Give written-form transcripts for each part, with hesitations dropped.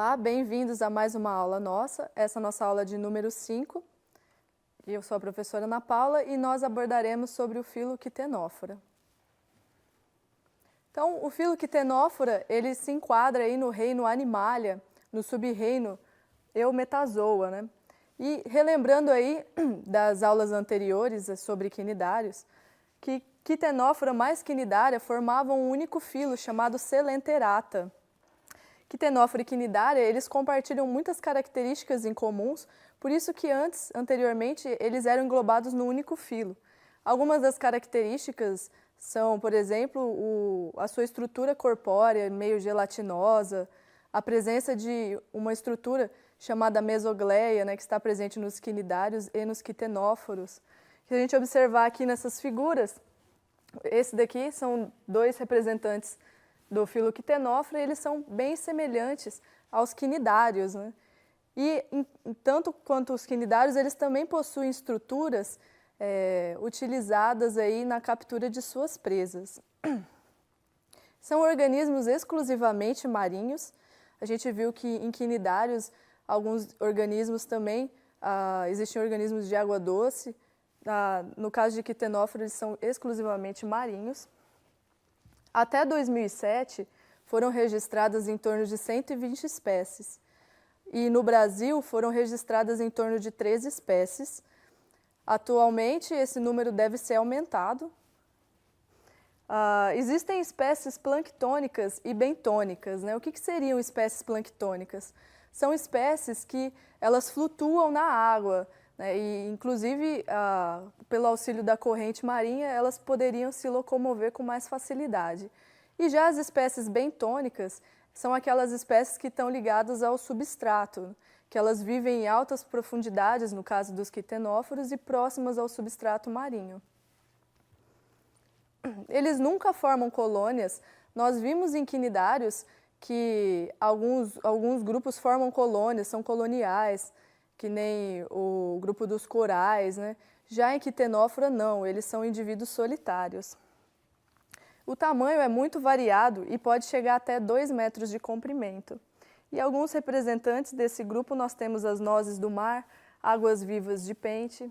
Olá, bem-vindos a mais uma aula nossa. Essa é a nossa aula de número 5. Eu sou a professora Ana Paula e nós abordaremos sobre o filo Quitenófora. Então, o filo Quitenófora, ele se enquadra aí no reino Animalia, no sub-reino Eumetazoa, né? E relembrando aí das aulas anteriores sobre quinidários, que Quitenófora mais quinidária formavam um único filo chamado Coelenterata. Quitenófora e quinidária, eles compartilham muitas características em comuns, por isso que anteriormente, eles eram englobados no único filo. Algumas das características são, por exemplo, a sua estrutura corpórea meio gelatinosa, a presença de uma estrutura chamada mesogleia, né, que está presente nos quinidários e nos quitenóforos. Se a gente observar aqui nessas figuras, esse daqui são dois representantes do filo Quitenófora, eles são bem semelhantes aos quinidários, né? E, tanto quanto os quinidários, eles também possuem estruturas utilizadas aí na captura de suas presas. São organismos exclusivamente marinhos. A gente viu que em quinidários, alguns organismos também, existem organismos de água doce. No caso de Quitenófora, eles são exclusivamente marinhos. Até 2007, foram registradas em torno de 120 espécies. E no Brasil, foram registradas em torno de 13 espécies. Atualmente, esse número deve ser aumentado. Existem espécies planctônicas e bentônicas, né? O que seriam espécies planctônicas? São espécies que elas flutuam na água, né? E, inclusive, pelo auxílio da corrente marinha, elas poderiam se locomover com mais facilidade. E já as espécies bentônicas são aquelas espécies que estão ligadas ao substrato, que elas vivem em altas profundidades, no caso dos quitenóforos, e próximas ao substrato marinho. Eles nunca formam colônias. Nós vimos em quinidários que alguns grupos formam colônias, são coloniais, que nem o grupo dos corais, né? Já em Quitenófora, não, eles são indivíduos solitários. O tamanho é muito variado e pode chegar até 2 metros de comprimento. E alguns representantes desse grupo nós temos as nozes do mar, águas-vivas de pente.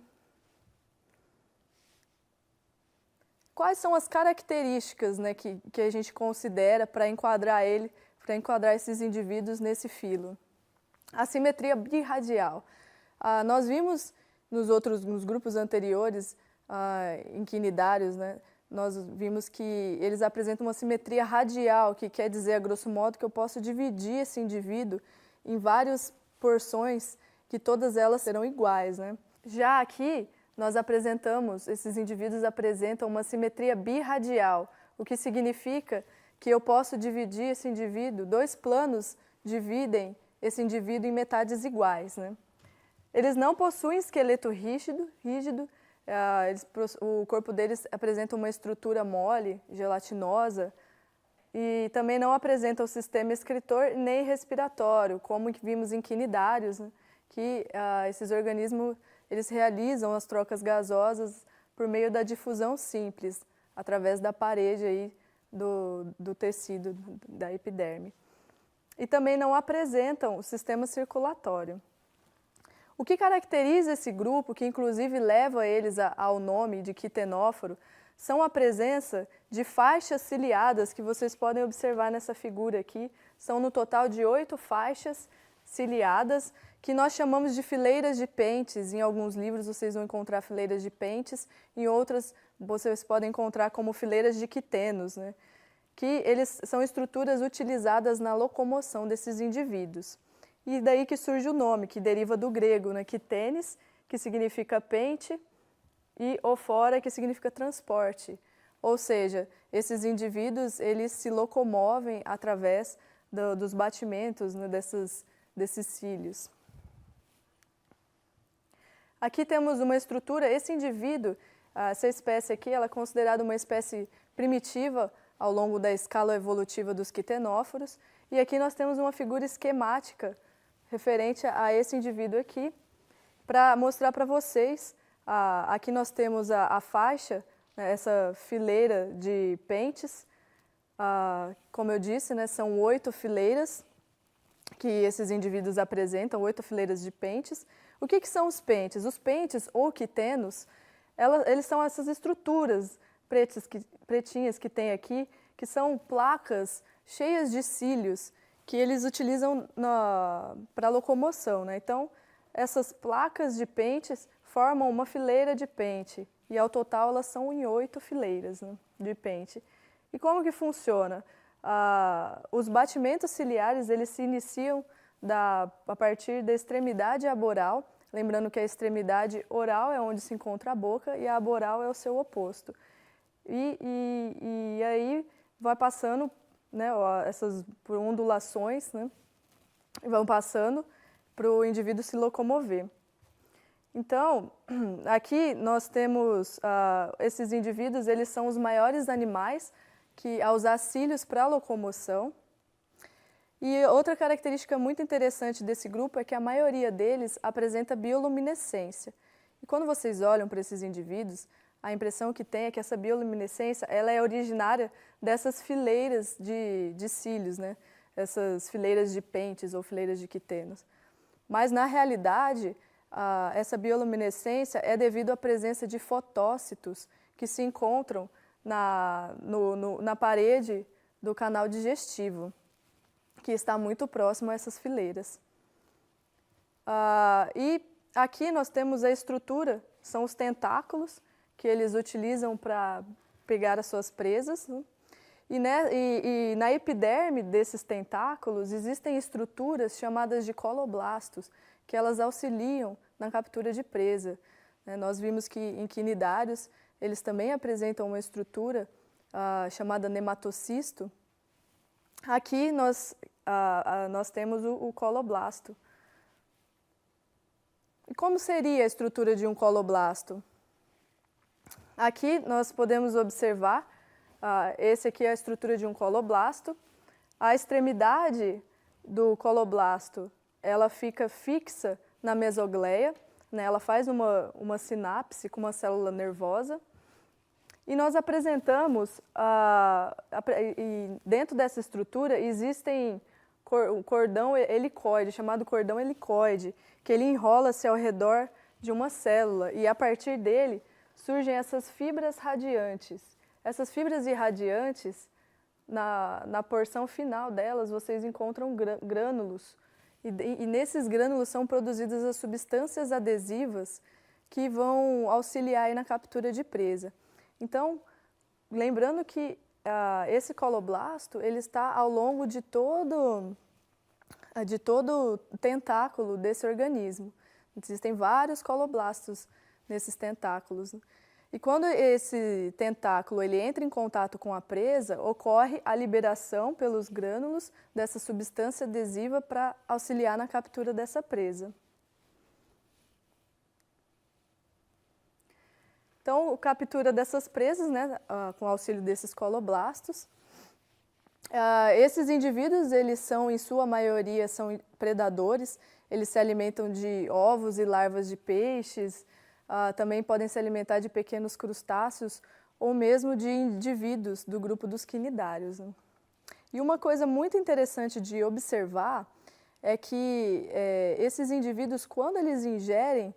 Quais são as características, né, que a gente considera para enquadrar esses indivíduos nesse filo? A simetria birradial. Nós vimos nos grupos anteriores, em quinidários, né, nós vimos que eles apresentam uma simetria radial, que quer dizer, a grosso modo, que eu posso dividir esse indivíduo em várias porções, que todas elas serão iguais, né? Já aqui, esses indivíduos apresentam uma simetria birradial, o que significa que eu posso dividir esse indivíduo, 2 planos dividem esse indivíduo em metades iguais, né? Eles não possuem esqueleto rígido, o corpo deles apresenta uma estrutura mole, gelatinosa, e também não apresenta o sistema excretor nem respiratório, como vimos em quinidários, né? Que esses organismos eles realizam as trocas gasosas por meio da difusão simples, através da parede aí do tecido, da epiderme. E também não apresentam o sistema circulatório. O que caracteriza esse grupo, que inclusive leva eles ao nome de quitenóforo, são a presença de faixas ciliadas, que vocês podem observar nessa figura aqui. São no total de 8 faixas ciliadas, que nós chamamos de fileiras de pentes. Em alguns livros vocês vão encontrar fileiras de pentes, em outras vocês podem encontrar como fileiras de quitenos, né? Que eles são estruturas utilizadas na locomoção desses indivíduos. E daí que surge o nome, que deriva do grego, né? Quitenes, que significa pente, e ofora, que significa transporte. Ou seja, esses indivíduos eles se locomovem através dos batimentos, né, desses cílios. Aqui temos uma estrutura, essa espécie aqui, ela é considerada uma espécie primitiva ao longo da escala evolutiva dos quitenóforos, e aqui nós temos uma figura esquemática referente a esse indivíduo aqui, para mostrar para vocês, aqui nós temos a faixa, né, essa fileira de pentes, como eu disse, né, são 8 fileiras, que esses indivíduos apresentam, 8 fileiras de pentes. O que são os pentes? Os pentes, ou quitenos, eles são essas estruturas pretinhas que tem aqui, que são placas cheias de cílios, que eles utilizam para locomoção, né? Então, essas placas de pentes formam uma fileira de pente, e ao total elas são em 8 fileiras, né, de pente. E como que funciona? Os batimentos ciliares, eles se iniciam a partir da extremidade aboral, lembrando que a extremidade oral é onde se encontra a boca e a aboral é o seu oposto. E aí vai passando, né, por ondulações, né, e vão passando para o indivíduo se locomover. Então, aqui nós temos esses indivíduos, eles são os maiores animais a usar cílios para locomoção. E outra característica muito interessante desse grupo é que a maioria deles apresenta bioluminescência. E quando vocês olham para esses indivíduos, a impressão que tem é que essa bioluminescência ela é originária dessas fileiras de cílios, né? Essas fileiras de pentes ou fileiras de quitenos. Mas, na realidade, essa bioluminescência é devido à presença de fotócitos que se encontram na parede do canal digestivo, que está muito próximo a essas fileiras. E aqui nós temos a estrutura, são os tentáculos, que eles utilizam para pegar as suas presas, né? E na epiderme desses tentáculos existem estruturas chamadas de coloblastos, que elas auxiliam na captura de presa. Nós vimos que em quinidários eles também apresentam uma estrutura chamada nematocisto. Aqui nós temos o coloblasto. E como seria a estrutura de um coloblasto? Aqui nós podemos observar, esse aqui é a estrutura de um coloblasto. A extremidade do coloblasto, ela fica fixa na mesogleia, né? Ela faz uma sinapse com uma célula nervosa. E nós apresentamos, dentro dessa estrutura, existem um cordão helicoide, chamado cordão helicoide, que ele enrola-se ao redor de uma célula, e a partir dele surgem essas fibras radiantes. Essas fibras irradiantes, na porção final delas, vocês encontram grânulos. E nesses grânulos são produzidas as substâncias adesivas que vão auxiliar aí na captura de presa. Então, lembrando que esse coloblasto ele está ao longo de todo o tentáculo desse organismo. Existem vários coloblastos nesses tentáculos. E quando esse tentáculo ele entra em contato com a presa, ocorre a liberação pelos grânulos dessa substância adesiva para auxiliar na captura dessa presa. Então, a captura dessas presas, né, com auxílio desses coloblastos. Esses indivíduos, eles são, em sua maioria, são predadores. Eles se alimentam de ovos e larvas de peixes, também podem se alimentar de pequenos crustáceos ou mesmo de indivíduos do grupo dos quinidários, né? E uma coisa muito interessante de observar é que esses indivíduos, quando eles ingerem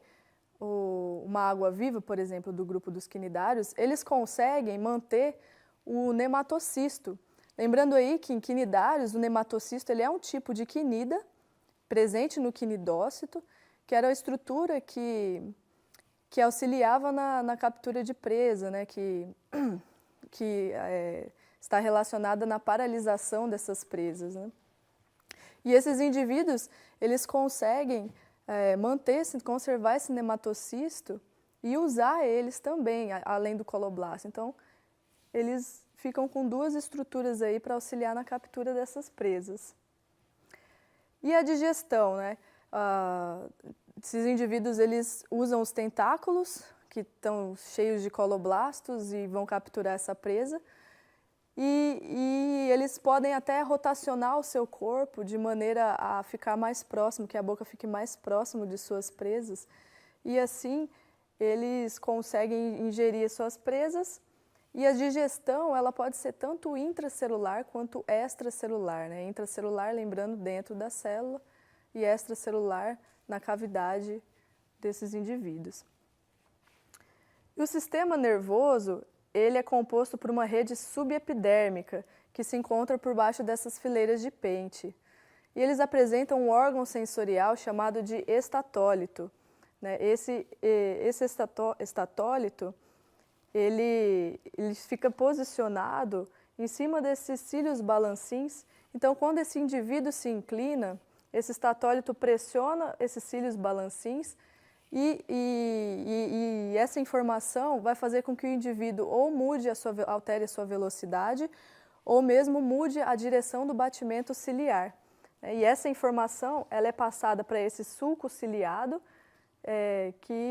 uma água viva, por exemplo, do grupo dos quinidários, eles conseguem manter o nematocisto. Lembrando aí que em quinidários, o nematocisto ele é um tipo de quinida presente no quinidócito, que era a estrutura que auxiliava na captura de presa, né, que está relacionada na paralisação dessas presas, né? E esses indivíduos, eles conseguem conservar esse nematocisto e usar eles também, além do coloblasto. Então, eles ficam com duas estruturas aí para auxiliar na captura dessas presas. E a digestão, né? Esses indivíduos eles usam os tentáculos, que estão cheios de coloblastos e vão capturar essa presa. E eles podem até rotacionar o seu corpo de maneira a ficar mais próximo, que a boca fique mais próximo de suas presas. E assim eles conseguem ingerir suas presas E a digestão, ela pode ser tanto intracelular quanto extracelular, né? Intracelular, lembrando, dentro da célula, e extracelular na cavidade desses indivíduos. E o sistema nervoso, ele é composto por uma rede subepidérmica que se encontra por baixo dessas fileiras de pente. E eles apresentam um órgão sensorial chamado de estatólito, né? Esse estatólito, ele fica posicionado em cima desses cílios balancins. Então, quando esse indivíduo se inclina, esse estatólito pressiona esses cílios balancins e essa informação vai fazer com que o indivíduo ou altere a sua velocidade ou mesmo mude a direção do batimento ciliar. E essa informação ela é passada para esse sulco ciliado,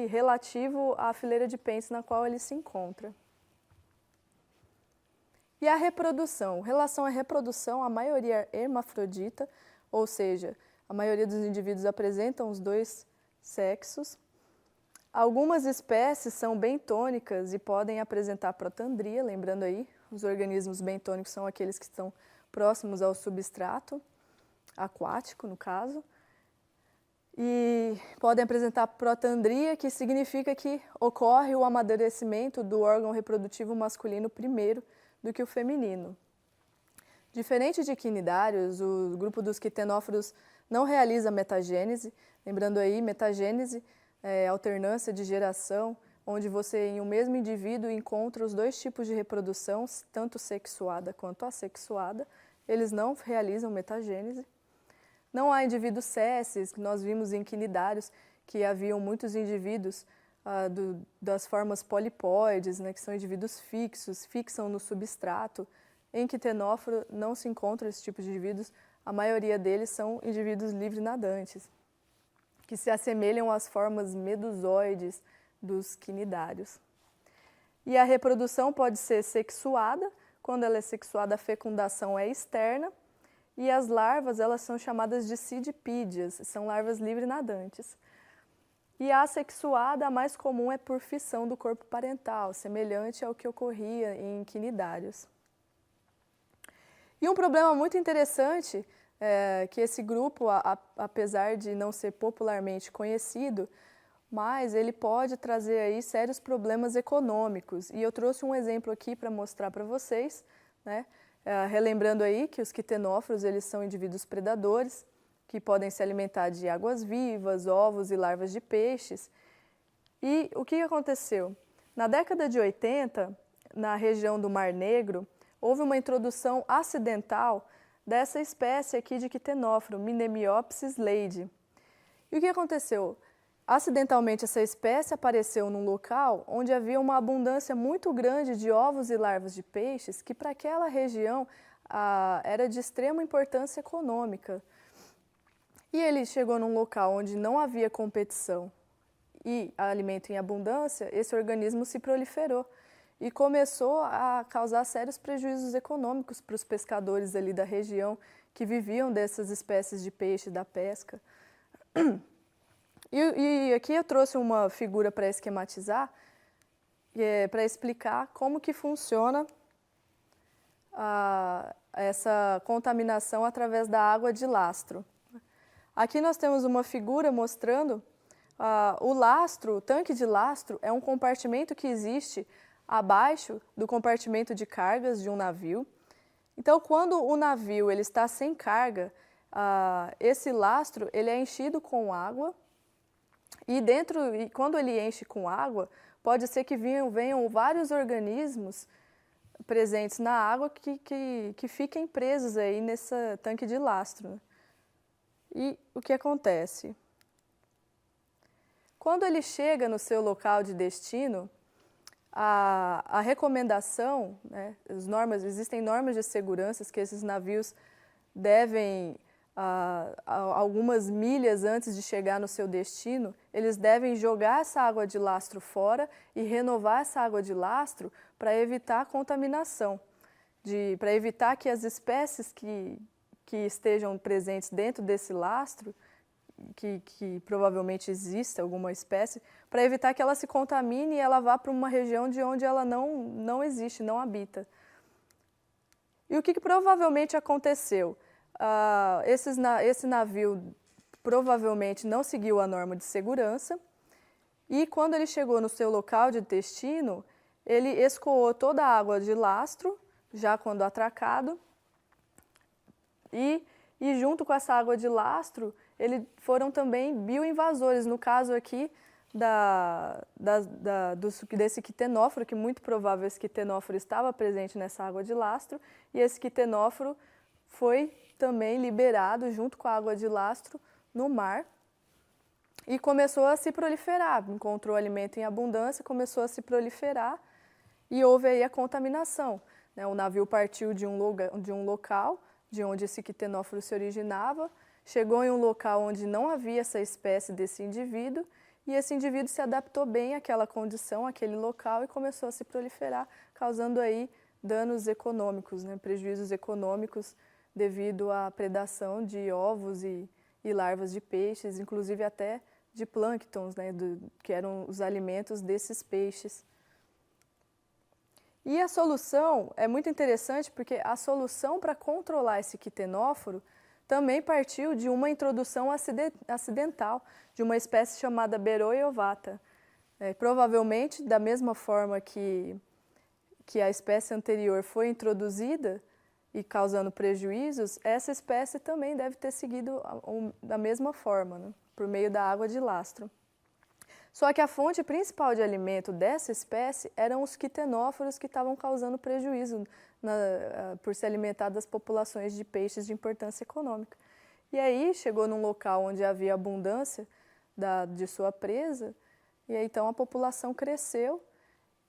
relativo à fileira de pentes na qual ele se encontra. E a reprodução. Em relação à reprodução, a maioria é hermafrodita, ou seja, a maioria dos indivíduos apresentam os dois sexos. Algumas espécies são bentônicas e podem apresentar protandria, lembrando aí, os organismos bentônicos são aqueles que estão próximos ao substrato aquático, no caso. E podem apresentar protandria, que significa que ocorre o amadurecimento do órgão reprodutivo masculino primeiro do que o feminino. Diferente de quinidários, o grupo dos quitenóforos não realiza metagênese. Lembrando aí, metagênese é alternância de geração, onde você em um mesmo indivíduo encontra os dois tipos de reprodução, tanto sexuada quanto assexuada. Eles não realizam metagênese. Não há indivíduos sesses, que nós vimos em quinidários, que haviam muitos indivíduos das formas polipóides, né, que são indivíduos fixos, fixam no substrato. Em quitenóforo não se encontra esse tipo de indivíduos, a maioria deles são indivíduos livre-nadantes, que se assemelham às formas medusoides dos quinidários. E a reprodução pode ser sexuada, quando ela é sexuada a fecundação é externa, e as larvas elas são chamadas de cidipídeas, são larvas livre-nadantes. E a assexuada, a mais comum, é por fissão do corpo parental, semelhante ao que ocorria em quinidários. E um problema muito interessante é que esse grupo, apesar de não ser popularmente conhecido, mas ele pode trazer aí sérios problemas econômicos. E eu trouxe um exemplo aqui para mostrar para vocês, né? Relembrando aí que os quitenóforos eles são indivíduos predadores, que podem se alimentar de águas-vivas, ovos e larvas de peixes. E o que aconteceu? Na década de 80, na região do Mar Negro, houve uma introdução acidental dessa espécie aqui de quitenóforo, Mnemiopsis leidi. E o que aconteceu? Acidentalmente, essa espécie apareceu num local onde havia uma abundância muito grande de ovos e larvas de peixes, que para aquela região era de extrema importância econômica. E ele chegou num local onde não havia competição e alimento em abundância, esse organismo se proliferou e começou a causar sérios prejuízos econômicos para os pescadores ali da região que viviam dessas espécies de peixe da pesca. E aqui eu trouxe uma figura para esquematizar, para explicar como que funciona essa contaminação através da água de lastro. Aqui nós temos uma figura mostrando o lastro, o tanque de lastro é um compartimento que existe abaixo do compartimento de cargas de um navio. Então, quando o navio ele está sem carga, esse lastro ele é enchido com água. E quando ele enche com água, pode ser que venham vários organismos presentes na água que fiquem presos aí nesse tanque de lastro. E o que acontece? Quando ele chega no seu local de destino, a recomendação, né, existem normas de segurança que esses navios devem algumas milhas antes de chegar no seu destino, eles devem jogar essa água de lastro fora e renovar essa água de lastro para evitar a contaminação, para evitar que as espécies que estejam presentes dentro desse lastro que provavelmente exista alguma espécie, para evitar que ela se contamine e ela vá para uma região de onde ela não existe, não habita. E o que provavelmente aconteceu? Esse navio provavelmente não seguiu a norma de segurança e quando ele chegou no seu local de destino, ele escoou toda a água de lastro, já quando atracado, e junto com essa água de lastro, foram também bioinvasores, no caso aqui desse quitenóforo, que muito provável esse quitenóforo estava presente nessa água de lastro, e esse quitenóforo foi também liberado junto com a água de lastro no mar e começou a se proliferar, encontrou alimento em abundância, começou a se proliferar e houve aí a contaminação, né? O navio partiu de um local de onde esse quitenóforo se originava, chegou em um local onde não havia essa espécie desse indivíduo e esse indivíduo se adaptou bem àquela condição, àquele local e começou a se proliferar, causando aí danos econômicos, né? Prejuízos econômicos devido à predação de ovos e larvas de peixes, inclusive até de plânctons, né? Que eram os alimentos desses peixes. E a solução é muito interessante porque a solução para controlar esse quitenóforo também partiu de uma introdução acidental de uma espécie chamada Beroia ovata. Provavelmente, da mesma forma que a espécie anterior foi introduzida e causando prejuízos, essa espécie também deve ter seguido da mesma forma, né, por meio da água de lastro. Só que a fonte principal de alimento dessa espécie eram os quitenóforos que estavam causando prejuízo por se alimentar das populações de peixes de importância econômica. E aí chegou num local onde havia abundância de sua presa, e aí, então a população cresceu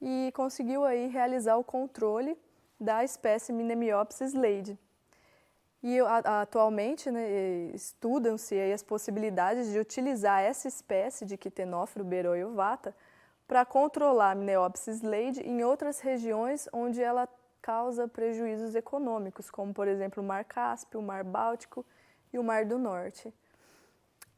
e conseguiu aí realizar o controle da espécie Mnemiopsis leidi. E atualmente, né, estudam-se aí as possibilidades de utilizar essa espécie de quitenóforo Beroia ovata para controlar a Mnemiopsis leidi em outras regiões onde ela causa prejuízos econômicos, como por exemplo o Mar Cáspio, o Mar Báltico e o Mar do Norte.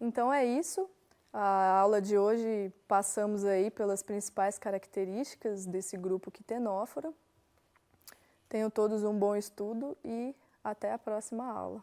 Então é isso. A aula de hoje passamos aí pelas principais características desse grupo quitenóforo. Tenham todos um bom estudo e até a próxima aula.